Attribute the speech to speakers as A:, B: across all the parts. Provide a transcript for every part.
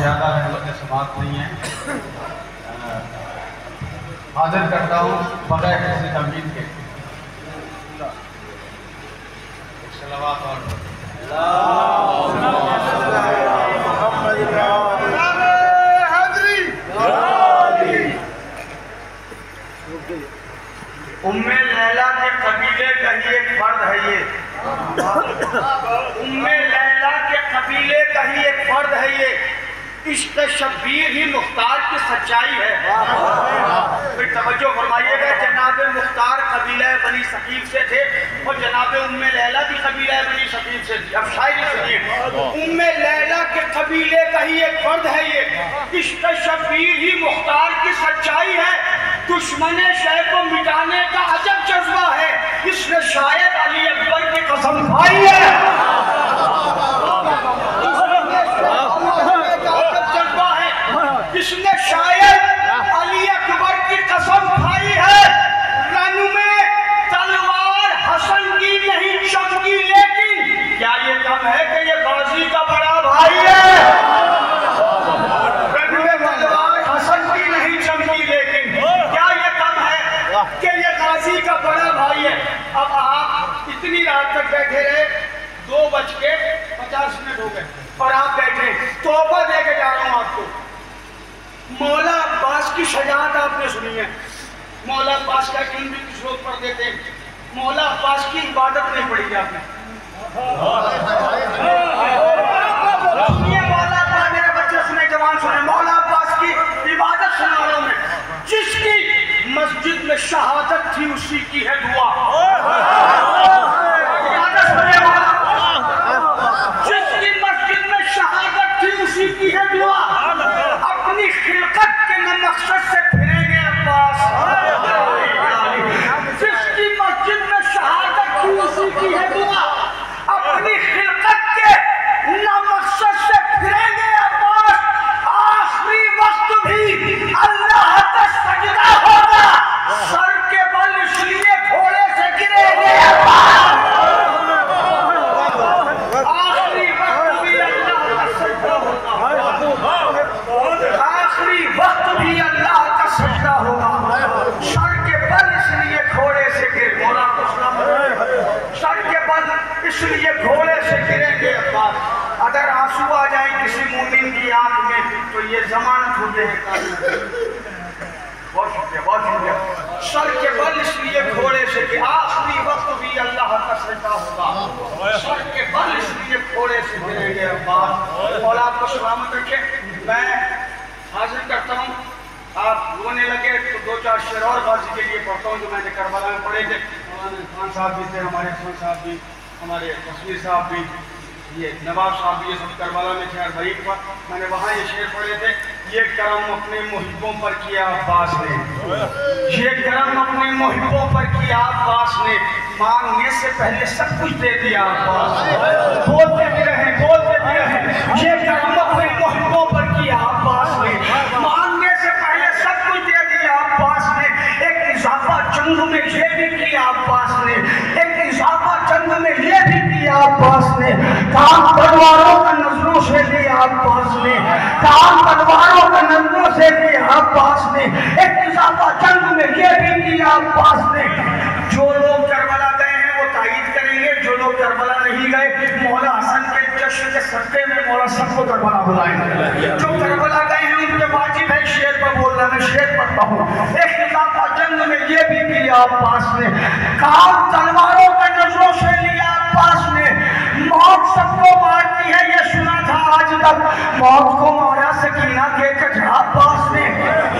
A: زیادہ رحمت سماعت نہیں ہے، حاضر کرتا ہوں بغیر کسی تمہید کے صلوات اور
B: ام لیلا کے قبیلے کا ہی ایک فرد ہے یہ، ام لیلا کے قبیلے کا ہی ایک فرد ہے یہ، عشق شبیر ہی مختار کی سچائی ہے۔ پھر توجہ فرمائیے گا، جناب مختار قبیلہ بنی ثقیف سے تھے اور جناب ام لیلا بھی قبیلہ بنی ثقیف سے تھی۔ اب شاعری سنیے، ام لیلا کے قبیلے کا ہی ایک فرد ہے یہ، عشق شبیر ہی مختار کی سچائی ہے، دشمن شے کو مٹانے کا عجب جذبہ ہے، اس نے شاید علی اکبر کی قسم کھائی ہے۔ اس نے شاید علی اکبر کی قسم کھائی ہے، رن میں تلوار حسن کی نہیں چمکی، لیکن کیا یہ کم ہے کہ یہ غازی کا بڑا بھائی ہے؟ رن میں تلوار حسن کی نہیں چمکی، لیکن کیا یہ کم ہے کہ یہ غازی کا بڑا بھائی ہے؟ اب آپ اتنی رات تک بیٹھے رہے، 2:50 ہو گئے اور آپ بیٹھے، توبہ دے کے جا رہا ہوں آپ کو۔ مولا عباس کی شجاعت آپ نے سنی ہے، مولا عباس کا کیوں بھی کچھ لوگ پڑھ دیتے ہیں، مولا عباس کی عبادت نہیں پڑھی آپ نے۔ سنیے مولا عباس، میرے بچے سنے، جوان سنے، مولا عباس کی عبادت سنا رہا ہوں میں۔ جس کی مسجد میں شہادت تھی اسی کی ہے دعا۔ عبادت سنے مولا، جس کی مسجد میں شہادت تھی اسی کی ہے دعا، اپنی خلقت کے نہ مقصد سے پھریں گے عباس، جس کی مسجد میں شہادت تھی اسی کی ہے دعا، اپنی خلقت کے نہ مقصد سے پھریں گے عباس، آخری وقت بھی اللہ کا سجدہ ہوگا، سر کے بل اس لیے گھوڑے سے گریں گے عباس، آخری وقت بھی اللہ کا سجدہ ہوگا، آخری وقت بھی اللہ کا سجدہ ہوگا، سر کے بل اس لیے گھوڑے سے گر، مولا کو سلام، سر کے بل اس لیے گھوڑے سے گریں گے عباس۔ اگر آنسو آ جائیں کسی مومن کی آنکھ میں تو یہ ضمانت ہوتے ہیں، بہت شکریہ، بہت شکریہ، سر کے بل اس لیے گھوڑے سے گر، آخری وقت بھی اللہ کا سجدہ ہوگا، سر کے بل اس لیے گھوڑے سے گریں گے عباس۔ مولا کو سلامت رکھے۔ میں حاضر کرتا ہوں، آپ رونے لگے تو 2-4 شعر اور غازی کے لیے پڑھتا ہوں جو میں نے کربلا میں پڑھے تھے، مولانا خان صاحب بھی تھے، ہمارے خان صاحب بھی، ہمارے تصویر صاحب بھی، یہ نواب صاحب بھی، یہ سب کربلا میں تھے اربعین پر، میں نے وہاں یہ شعر پڑھے تھے، یہ کرم اپنے محبوں پر کیا عباس نے، یہ کرم اپنے محبوں پر کیا عباس نے، مانگنے سے پہلے سب کچھ دے دیا عباس، بولتے بھی رہے، بولتے بھی رہے، یہ کرم اپنے محبوں پر کیا عباس نے، مانگنے سے پہلے سب کچھ دے دیا عباس نے، ایک اضافہ جنگ میں یہ بھی کیا عباس نے، ایک اضافہ جنگ میں یہ بھی کیا عباس نے، کام تلواروں کا نظروں سے لیا عباس نے، کام تلواروں کا نظروں سے لیا عباس نے، ایک اضافہ جنگ میں یہ بھی کیا عباس نے۔ جو لوگ کربلا گئے ہیں وہ تائید کریں گے، جو لوگ کربلا نہیں گئے، مولا حسن کے جشن کے صدقے میں مولا سب کو کربلا بلائیں گے، جو کربلا گئے ہیں ان کے واجب ہے شعر پر بولنا، میں شعر پڑھتا ہوں، ایک اضافہ جنگ میں یہ بھی کیا عباس نے، کام تلواروں کا نظروں سے لیا عباس نے، موت سب کو مارتی ہے یہ سنا تھا آج تک، موت کو مارا سکینہ کے چچا عباس نے،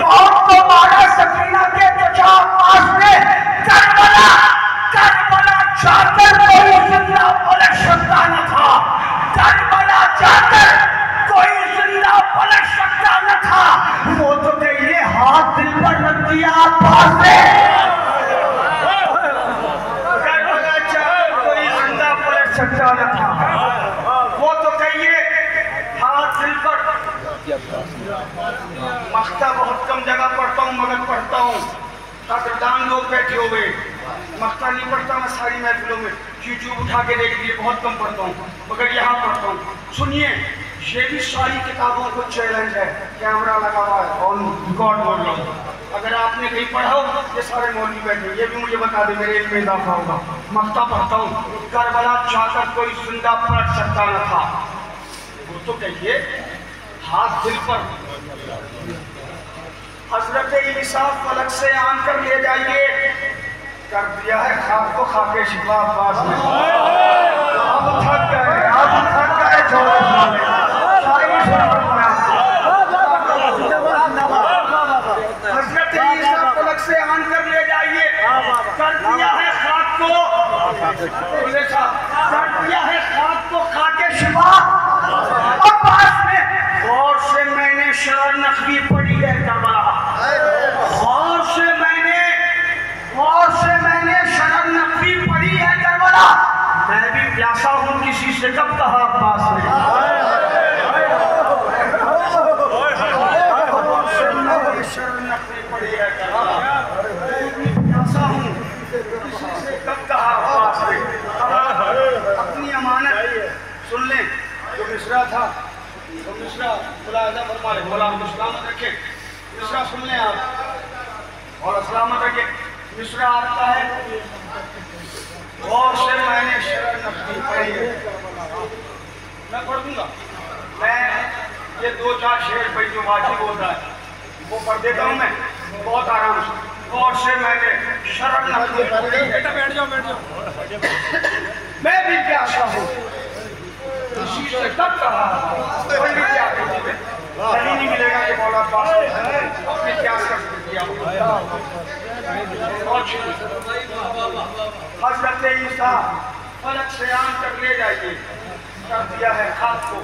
B: موت کو مارا سکینہ کے چچا عباس نے، کربلا کربلا جا کر کوئی زندہ پلٹ سکتا نہ تھا، کربلا جا کر کوئی زندہ پلٹ سکتا نہ تھا، وہ تو کہیے ہاتھ دل پر رکھ دیا عباس نے، کربلا جا کر کوئی زندہ پلٹ سکتا نہ تھا، وہ تو کہیے ہاتھ دل پر، مختہ بہت کم جگہ پڑھتا ہوں مگر پڑھتا ہوں، قدردان لوگ بیٹھے ہوئے، مختہ نہیں پڑھتا میں ساری محفلوں میں، یوٹیوب اٹھا کے دیکھ لیے، بہت کم پڑھتا ہوں مگر یہاں پڑھتا ہوں۔ سنیے یہ بھی ساری کتابوں کو چیلنج ہے. کیمرہ لگا ہوا ہے اور ریکارڈ بول رہا ہوں. اگر آپ نے کہیں پڑھا ہو یہ سارے مولوی بیٹھے یہ بھی مجھے بتا دیں میرے علم میں اضافہ ہوگا. مکتہ پڑھتا ہوں. کربلا جا کر کوئی زندہ پلٹ سکتا نہ تھا. وہ تو کہیے ہاتھ دل پر. حضرت عیسیٰ فلک سے آن کر لے جائیے. کر دیا ہے خواب کو خاک شفا عباس نے. اب تھک گئے چھوڑے سامنے. حضرت عیسیٰ فلک سے آن کر لے جائیے. کر دیا ہے خواب کو کر دیا ہے خواب کو خاک شفا عباس نے. غور سے میں نے شرح نقوی پڑھی ہے کربلا. غور سے میں نے شرح نقوی پڑھی ہے کربلا. میں بھی پیاسا ہوں کسی سے کب کہا عباس نے. شرح نقوی پڑھی ہے کربلا. میں بھی پیاسا ہوں کسی سے کب کہا عباس نے. اپنی امانت سن لیں. جو مصرع تھا تو مصرع ملاحظہ فرما لیں. مولا ہم کو سلامت رکھے. مصرع سن لیں آپ اور سلامت رکھے. مصرع آتا ہے غور سے میں نے شرح نقوی پڑھی ہے. میں پڑھ دوں گا. میں یہ 2-4 شعر پہ جو واجب ہوتا ہے وہ پڑھ دیتا ہوں میں بہت آرام سے. غور سے میں نے شرح نقوی پڑھی ہے. بیٹھ جاؤ. میں بھی پیاسا ہوں کسی سے کب کہا. کوئی بھی کیا کہیں نہیں ملے گا کہ مولا عباس نے اپنی پیاس کا ذکر کیا. حضرت عیسیٰ فلک سے آن کر لے جائیے. کر دیا ہے خواب کو.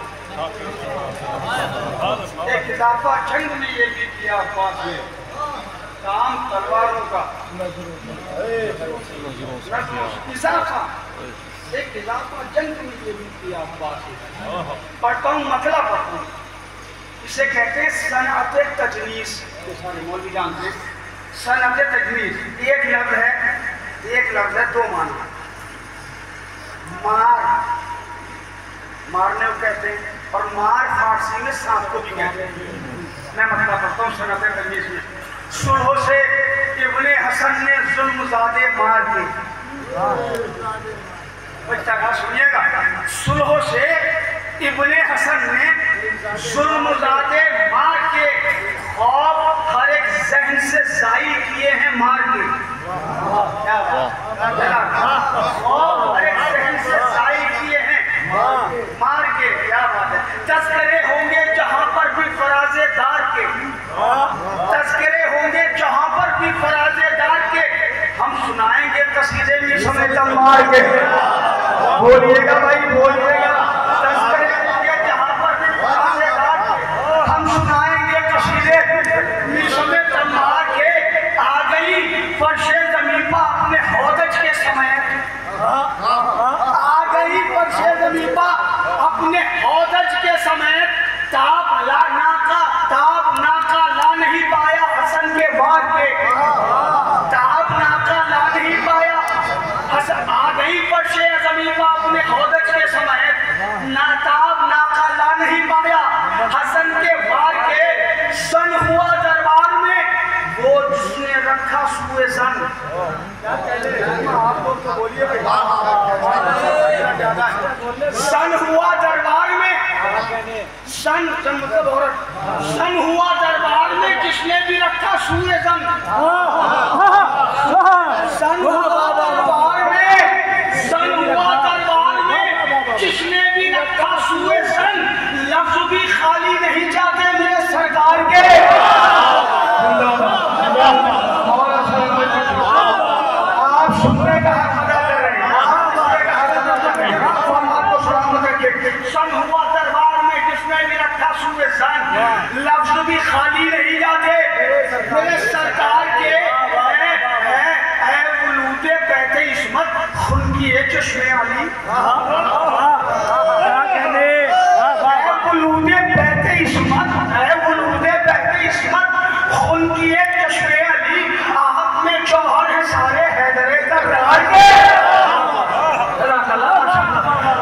B: ایک اضافہ جنگ میں یہ بھی کیا عباس نے. کام تلواروں کا اضافہ ایک اضافہ جنگ میں یہ بھی کیا عباس نے. پڑھتا ہوں مطلب پڑھتا ہوں. اسے کہتے ہیں صنعت تجنیس. یہ سارے مولوی جانتے ہیں صنعت تجنیس. ایک لفظ ہے 2 معنی. مارنے کو کہتے ہیں اور مار فارسی میں سانپ کو بھی کہتے ہیں. میں مطلب پڑھتا ہوں صنعت تجنیس میں. صلح سے ابن حسن نے ظلم زادے مار کے. سنیے گا. صلح سے ابن حسن نے ظلم زادے مار کے خواب ہر ایک ذہن سے ضائع کیے ہیں مار کے. خواب ہر ایک ذہن سے ضائع کیے ہیں مار کے. کیا بات ہے. تذکرے ہوں گے جہاں پر بھی فرازے دار کے. تذکرے ہوں گے جہاں پر بھی فرازے دار کے. ہم سنائیں گے قصیدے میں سمیت مار کے. بولیے گا بھائی بولیے گا. تذکرے ہوں گے جہاں پر بھی فرازے دار کے. ہم سنائیں گے قصیدے میں سمیت مار کے. آ گئی فرش زمین پہ اپنے ہودج کے سمیت. آ گئی فرش زمین پہ اپنے ہودج کے سمیت. تاب ناکا لا نہیں پایا حسن کے وار کے. تاب ناکا لا نہیں پایا حسن. آ گئی فرش زمین پہ اپنے ہودج کے سمیت. تاب ناکا لا نہیں پایا حسن کے وار کے. سن ہوا دربار میں وہ جس نے رکھا سوئے زن. سن ہوا دربار میں سن ہوا دربار میں جس نے بھی رکھا سوئے زن. سن ہوا دربار میں جس نے بھی رکھا سوئے زن. لفظ بھی خالی نہیں جاتے میرے سرکار کے. آپ سننے کا حق ادا کر رہے ہیں. سن ہوا دربار میں جس نے بھی رکھا سوئے زن. لفظ بھی خالی نہیں جاتے میرے سرکار کے. اے ولود بیت عصمت خون کی ہے چشمے علی. اے ولود بیت عصمت خون کی ہے چشمے علی. آہت میں جوہر ہے سارے حیدر کرار کے.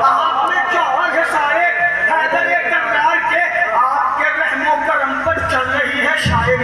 B: آہت میں جوہر ہے سارے حیدر کرار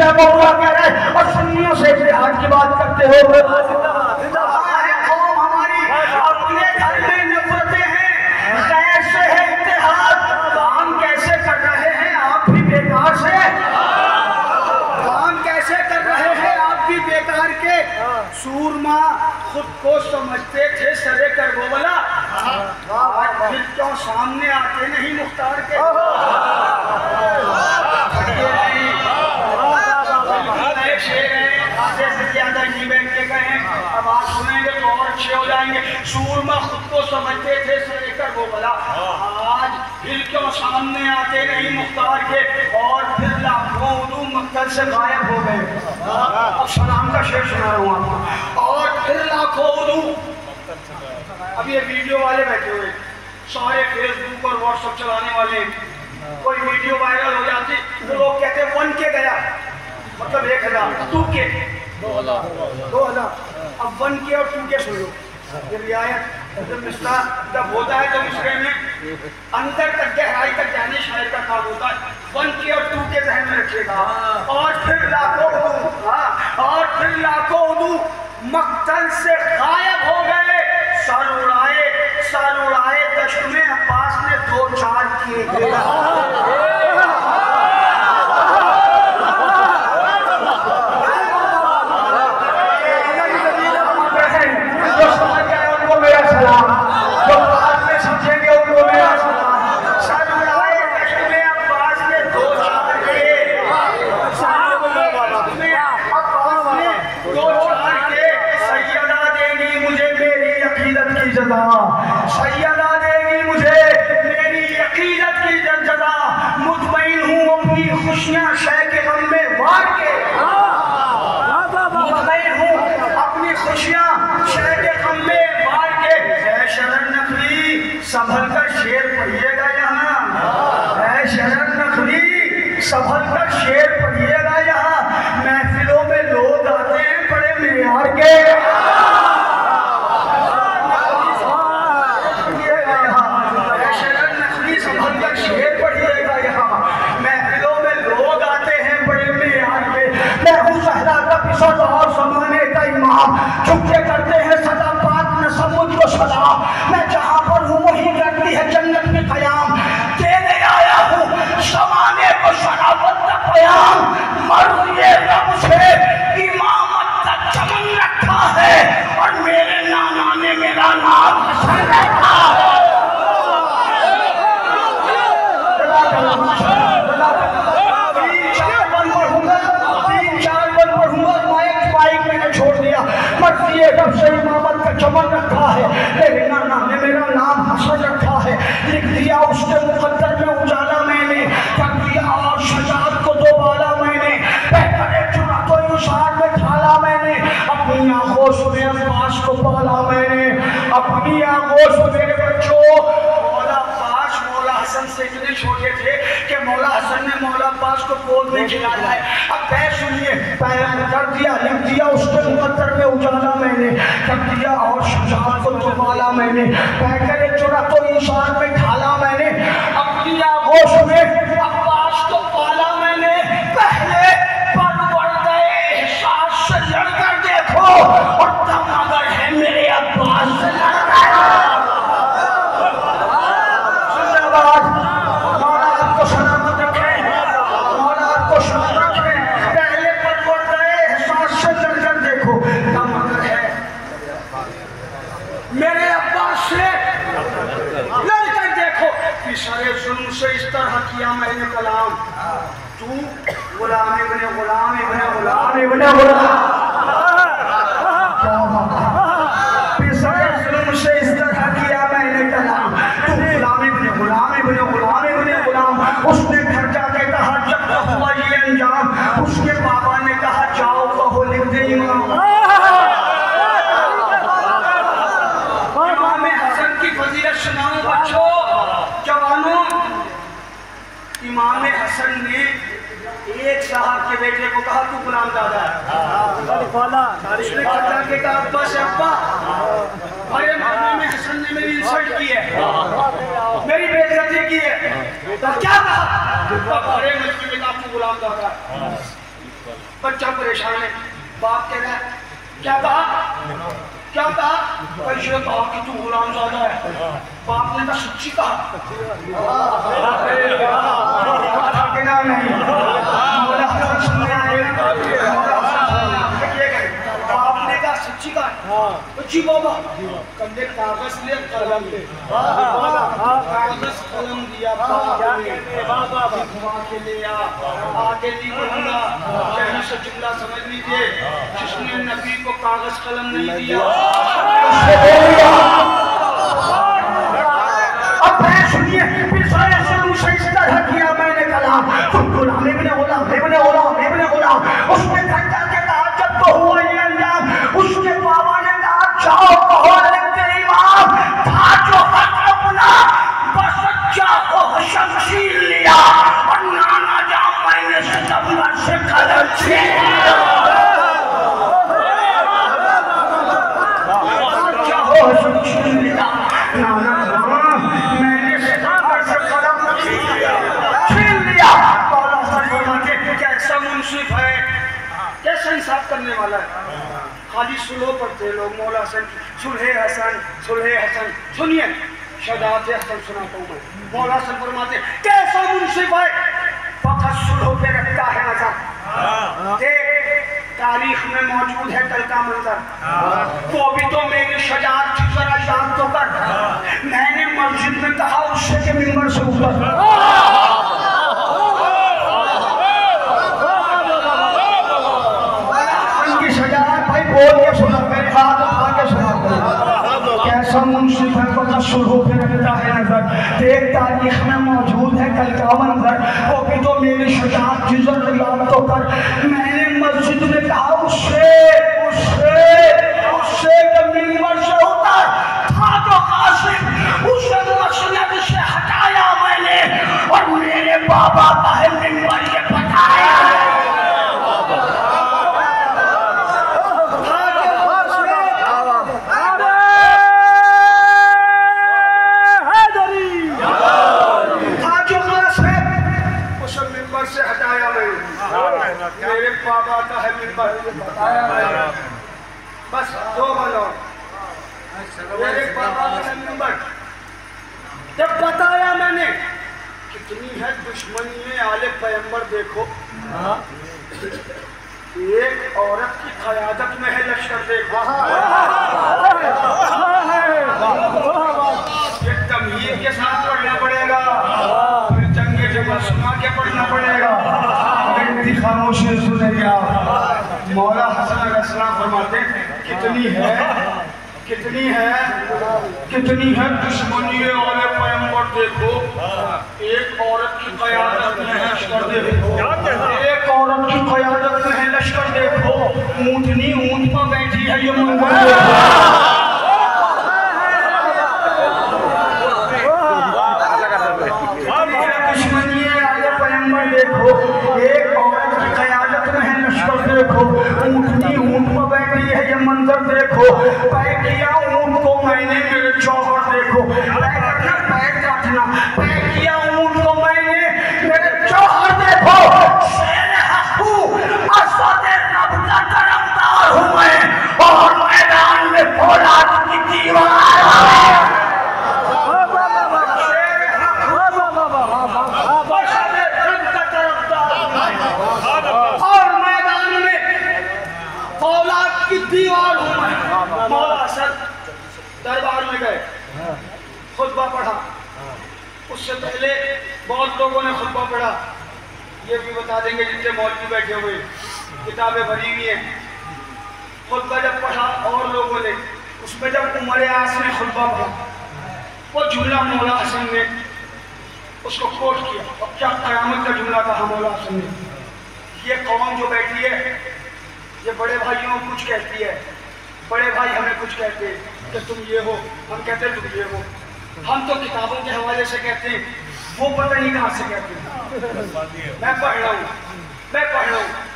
B: اللہ مولا کہہ رہے ہیں اور سنیوں سے اتحاد کی بات کرتے ہو. قوم ہماری اپنے گھر میں نفرتیں ہیں، غیر سے ہے اتحاد. کام کیسے کر رہے ہیں آپ بھی بیکار سے؟ کام کیسے کر رہے ہیں آپ بھی بیکار کے؟ سورما خود کو سمجھتے تھے سرے کربلا، آج پھر کیوں سامنے آتے نہیں مختار کے؟ اب آپ سنیں گے تو اور اچھے ہو جائیں گے. سورما خود کو سمجھتے تھے سرے کربلا، آج پھر کیوں سامنے آتے نہیں مختار کے؟ اور پھر لاکھوں اردو مقتل سے غائب ہو گئے. اب سلام کا شعر سنا رہا ہوں آپ کو. اور پھر لاکھوں اردو، اب یہ ویڈیو والے بیٹھے ہوئے سارے فیس بک اور واٹس ایپ چلانے والے، کوئی ویڈیو وائرل ہو جاتی تو لوگ کہتے ہیں 1K گیا، مطلب 1000، 2K 2000. اب 1K اور 2K سن لو. یہ رعایت جب مصرع جب ہوتا ہے تو مصرع میں اندر تک گہرائی تک جانے شاعر کا کام ہوتا ہے. 1K اور 2K ذہن میں رکھیے گا. اور پھر لاکھوں اردو مقتل سے غائب ہو گئے. سر اڑائے دشت میں عباس نے 2-4 کیے گئے. سیدہ دے گی مجھے میری عقیدت کی جزا. مطمئن ہوں اپنی خوشیاں شے کے غم میں وار کے. مطمئن ہوں اپنی خوشیاں شے کے غم میں وار کے. اے شرر نخلی سنبھل کر شعر پڑھیے گا یہاں. اے شرر نخلی سنبھل کر شعر پڑھیے گا یہاں. محفلوں میں لوگ آتے ہیں بڑے معیار کے. اور زمانے کا امام چکے کرتے ہیں صدا پاک نہ سمجھ کو صدا. میں جہاں پر ہوں وہیں کرتی ہے جنت میں قیام. دینے آیا ہوں زمانے کو شرافت کا پیام. مرضی رب سے امامت کا چمن رکھا ہے اور میرے نانا نے میرا نام حسن رکھا ہے. مرضی رب سے امامت کا چمن رکھا ہے. میرے نانا نے میرا نام حسن رکھا ہے. لکھ دیا اس کے مقدر میں اجالا میں نے. کر دیا اور شجاعت کو دوبالا میں نے. بہترے چنا تو اشار میں ڈھالا میں نے. اپنی آغوش میں عباس کو پالا میں نے. اپنی آغوش میرے بچوں مولا عباس مولا حسن سے اتنے چھوٹے تھے کہ مولا حسن نے مولا عباس کو گود میں کھلایا ہے. اب پہ سنیے کر دیا لکھ دیا اس کے مقدر میں اجالا میں نے. کر دیا اور شجاعت کو دوبالا میں نے. بہترے چنا تو اشار میں ڈھالا میں نے. اپنی آغوش میں عباس کو پالا میں نے. پہلے پروردہ احساس سے لڑ کر دیکھو اور دم اگر ہے میرے عباس سے لڑ کر. زندہ باد. مولا آپ کو سلامت رکھے. مولا آپ کو سلامت رکھے. پہلے پروردہ احساس سے لڑ کر دیکھو دم اگر ہے میرے عباس سے لڑ کر دیکھو. سارے ظلم سے اس طرح کیا میں نے کلام. تو غلام ابن غلام ابن غلام ابن غلام. سارے ظلم سے اس طرح کیا میں نے کلام. تو غلام ابن غلام ابن غلام ابن غلام. اس نے گھر جا کے کہا جب تک ہوا یہ انجام. اس کے بابا نے کہا جاؤ کہو لکھ دے امام. امام حسن کی فضیلت سناؤں بچوں جوانوں. امام حسن نے ایک صاحب کے بیٹے کو کہا تو غلام دادا ہے. اس نے کہا کہ ابا سے ابا بڑے محلے میں حسن نے میری انسلٹ کی ہے, میری بے عزتی کی ہے. تو کیا کہا؟ بڑے مجھے میں آپ کو غلام دادا ہے. بچہ پریشان ہے، باپ کہہ رہا ہے کیا کہا؟ کیا کہا؟ پیشے کہا کہ تو غلام زادہ ہے۔ باپ نے کہا سچی کہا؟ کہنا نہیں، مولا حسن سننے آئے، باپ نے کہا سچی کہا؟ جی بابا، کندھے کاغذ لے قلم لے، کاغذ قلم دیا باپ نے، دکھوا کے لیا، آگے نہیں بڑھنا، یہیں سے جملہ سمجھ لیجئے، جس نے نبی کو کاغذ قلم نہیں دیا اب میں سنیے پھر سارے سلو سے اس طرح کیا میں نے کہا تم غلام ابن غلام اس نے گھنٹا کے کہا جب تو ہوا یہ انجام، اس نے بابا نے کہا جاؤ کہو تیری ماں تھا جو حق اپنا بس جاؤ شمشیر لیا اور نانا جاؤ میں نے ستمبر سے قلم چھین جاؤ شمشیر لیا نانا جاؤ میں نے ستمبر سے قلم چھین لیا۔ مولا حسن فرماتے کیسا منصف ہے، کیسا انصاف کرنے والا ہے، خالی سلو پڑھتے لوگ مولا حسن سلح حسن سنیے شجاعت حسن سناتا ہوں میں۔ مولا حسن فرماتے کیسا منصف ہے، فقط سلح پہ رکھتا ہے نظر، دیکھ تاریخ میں موجود ہے کل کا منظر، وہ بھی تو میری شجاعت تھی ذرا یاد تو کر، میں نے مسجد میں کہا اس سے کہ ممبر سے اوپر بول کے سنا، میرے ہاتھ اٹھا کے سنا، کیسا منصف ہے فقط سلح پہ رکھتا ہے نظر، دیکھ تاریخ میں موجود ہے کل کا منظر، وہ بھی تو میری شجاعت تھی ذرا یاد تو کر، میں نے مسجد میں کہا اس سے کہ ممبر سے اتر، تھا تو قاسم اسے مسند سے ہٹایا میں نے اور میرے بابا کا ہے ممبر یہ بتایا میرے بابا کا ہے ممبر بتایا بس دو بولو میرے بابا کا ہے ممبر جب بتایا میں نے کتنی ہے دشمنی آل پیغمبر دیکھو، ایک عورت کی قیادت میں ہے لشکر دیکھو، یہ تمہید کے ساتھ پڑھنا پڑے گا، پھر جنگ جمع سنا کے پڑھنا پڑے گا، خاموشی سنے گیا۔ مولا حسن علیہ السلام فرماتے کتنی ہے دشمنی والے پیغمبر دیکھو، ایک عورت کی قیادت میں ہے لشکر دیکھو، ایک عورت کی قیادت میں ہے لشکر دیکھو، اونٹنی اونٹ پر بیٹھی ہے یہ منظر دیکھو، دشمنی والے پیغمبر دیکھو، ایک عورت کی قیادت میں ہے لشکر دیکھو، اونٹنی اونٹ پر بیٹھی ہے یہ منظر دیکھو، پے کیا اونٹ کو میں نے میرے چوہر دیکھو، پے کیا اونٹ کو میں نے میرے چوہر دیکھو، شیر حقو اسد رب کا طرفدار ہوں میں اور میدان میں فولاد کی دیوار ہے، دیوار ہوں میں۔ مولا حسن دربار میں گئے، خطبہ پڑھا، اس سے پہلے بہت لوگوں نے خطبہ پڑھا، یہ بھی بتا دیں گے جتنے مولوی بیٹھے ہوئے کتابیں بھری ہوئی ہیں، خطبہ جب پڑھا اور لوگوں نے، اس میں جب عمر عاص نے خطبہ پڑھا وہ جملہ مولا حسن نے اس کو کوٹ کیا، اور کیا قیامت کا جملہ کہا مولا حسن نے، یہ قوم جو بیٹھی ہے یہ بڑے بھائیوں کو کچھ کہتی ہے، بڑے بھائی ہمیں کچھ کہتے ہیں کہ تم یہ ہو، ہم کہتے ہیں تم یہ ہو، ہم تو کتابوں کے حوالے سے کہتے ہیں، وہ پتہ نہیں کہاں سے کہتے ہیں، میں پڑھ رہا ہوں،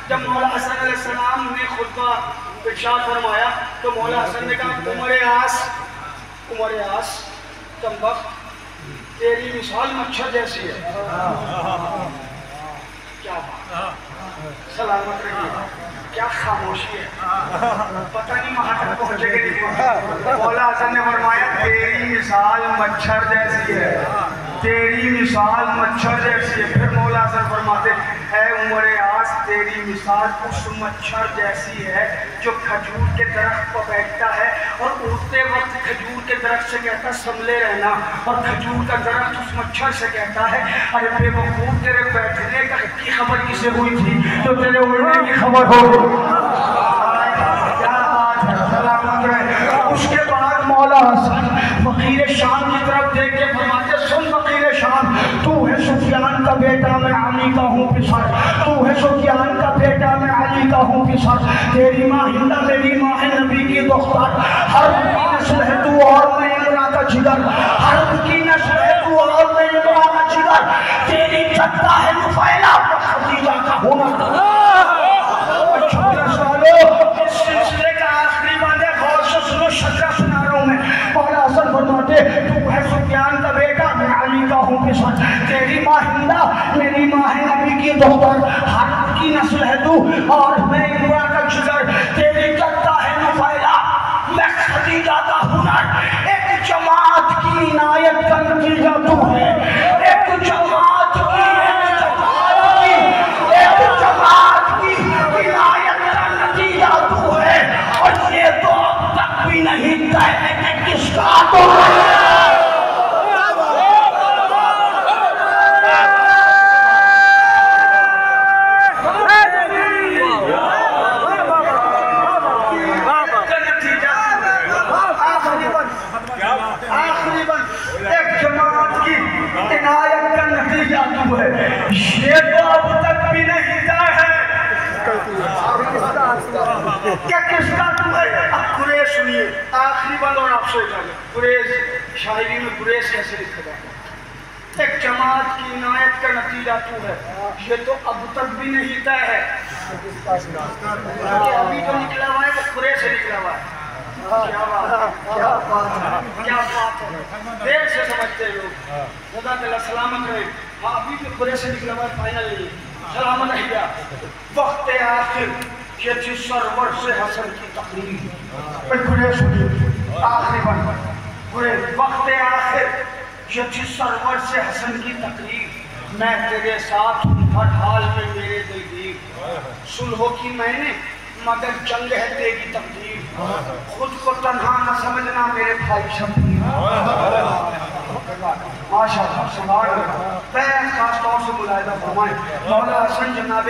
B: جب مولا حسن علیہ السلام نے خطبہ ارشاد فرمایا تو مولا حسن نے کہا عمر عاص کمبخت تیری مثال مچھر جیسی ہے، کیا بات سلامت رہیے. کیا خاموشی ہے, پتہ نہیں وہاں تک پہنچے گے نہیں. مولا حسن نے فرمایا تیری مثال مچھر جیسی ہے, تیری مثال مچھر جیسی ہے. پھر مولا حسن فرماتے اے عمر آس تیری مثال اس مچھر جیسی ہے جو کھجور کے درخت پر بیٹھتا ہے اور اڑتے وقت کھجور کے درخت سے کہتا سنبھلے رہنا, اور کھجور کا درخت اس مچھر سے کہتا ہے ارے بے وقوف تیرے بیٹھنے کی خبر کسے ہوئی تھی تو تیرے اڑنے کی خبر ہو گئی. کیا بات ہے, سلامت رہے. اس کے بعد مولا حسن فقیر شام کی طرف دیکھ کے فرماتے سن فقیر شام, تو ہے سفیان کا بیٹا میں علی کا ہوں پسر, تو ہے سفیان کا بیٹا میں علی کا ہوں پسر. تیری ماں ہندہ میری ماں ہے نبی کی دختر, حرب کی نسل ہے تو اور میں عمرہ کا جگر, حرب کی نسل ہے تو اور میں عمرہ کا جگر. تیری جدہ ہے نفیلہ خدیجہ کا ہنر. اس سلسلے کا آخری بندے غور سے سنو, شجرہ سنا رہا ہوں میں. مولا حسن فرماتے تو ہے سفیان کا بیٹا میں علی کا ہوں پسر, تیری ماں ہندہ میری ماں ہے نبی کی دختر, حرب کی نسل ہے تو اور میں عمرہ کا جگر. تیری جدہ ہے نفیلہ میں خدیجہ کا ہنر. ایک جماعت کی عنایت کا نتیجہ تو ہے, ایک جماعت کی اور یہ تو اب تک بھی نہیں طے ہے کہ کس کا تو ہے. آخری بند ایک جماعت کی عنایت کا نتیجہ تو ہے, یہ تو اب تک بھی نہیں طے ہے کیا کس کا تو ہے. اب قریش سنیے آخری بند اور آپ سو جائیں. قریش شاعری میں قریش کیسے لکھا جاتا ہے, ایک جماعت کی عنایت کا نتیجہ تو ہے, یہ تو اب تک بھی نہیں طے ہے. ابھی جو نکلا ہوا ہے وہ قریش سے نکلا ہوا ہے. کیا بات ہے, کیا بات ہے, کیا بات ہے. دیر سے سمجھتے لوگ, خدا تعالیٰ سلامت رہے. ہاں ابھی بھی قریش سے نکلا ہوا ہے, فائنل نہیں سلامت رہ گیا. وقت آخر یہ تھی سرور سے حسن کی تقریر. قریش سنیے آخری بند. وقت آخر یہ تھی سرور سے حسن کی تقریر, میں تیرے ساتھ ہوں ہر حال میں میرے دلگیر. صلح کی میں نے مگر جنگ ہے تیری تقدیر, خود کو تنہا نہ سمجھنا میرے بھائی شبیر. ماشاءاللہ سبحان اللہ. میں خاص طور سے ملاحظہ فرمائیں مولا حسن جناب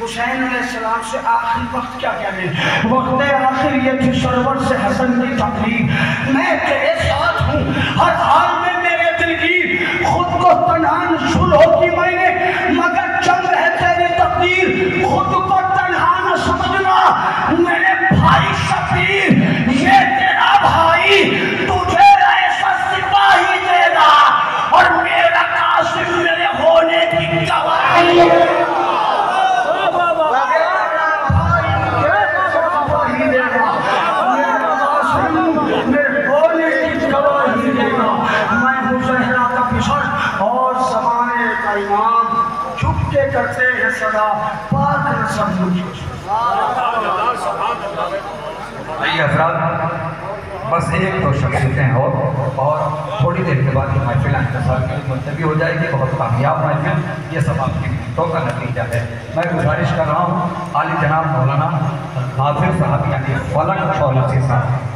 B: حسین علیہ السلام سے آخری وقت کیا کہنے. وقت آخر یہ تھی سرور سے حسن کی تقریر, میں تیرے ساتھ ہوں ہر حال میں میرے دلگیر. خود کو تنہا صلح کی میں نے مگر جنگ ہے تیری تقدیر, خود کو تنہا نہ سمجھنا میرے بھائی شبیر. یہ تیرا بھائی تجھے ایسا سپاہی دے گا اور میرا قاسم میرے ہونے کی گواہی. اور زمانے کا امام چھپ کے کرتے ہیں صدا پاک رسم مجھے.
C: آئیے حضرات, بس ایک دو شخصیتیں اور تھوڑی دیر کے بعد یہ محفل انتصار کی منتظر ہو جائے گی. بہت کامیاب محفل, یہ سب آپ کی محنتوں کا نتیجہ ہے. میں گزارش کر رہا ہوں عالی جناب مولانا حافظ صاحب یعنی فلک شولسی صاحب